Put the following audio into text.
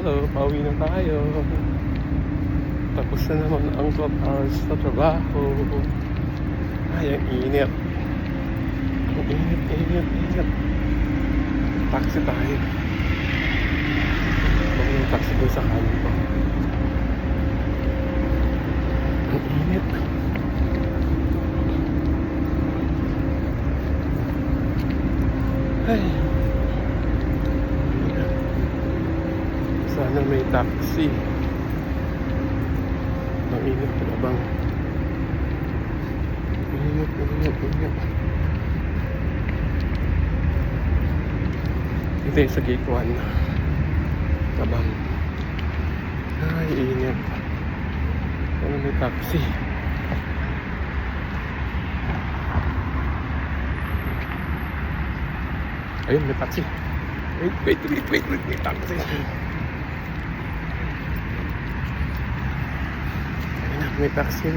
Hello, pauwi na tayo. Tapos na naman ang 12 hours sa trabaho. Ay, ang init. Ang init. Taxi tayo. Huwag yung taxi doon sa kanan ko. Ang init. Ay. Sana may taxi. Ang init pala bang? Init. Ito yung sa gate 1. Tabang. Ay, init. Sana may taxi. Ayun, may taxi. Wait, may taxi. Ayun na, may taxi.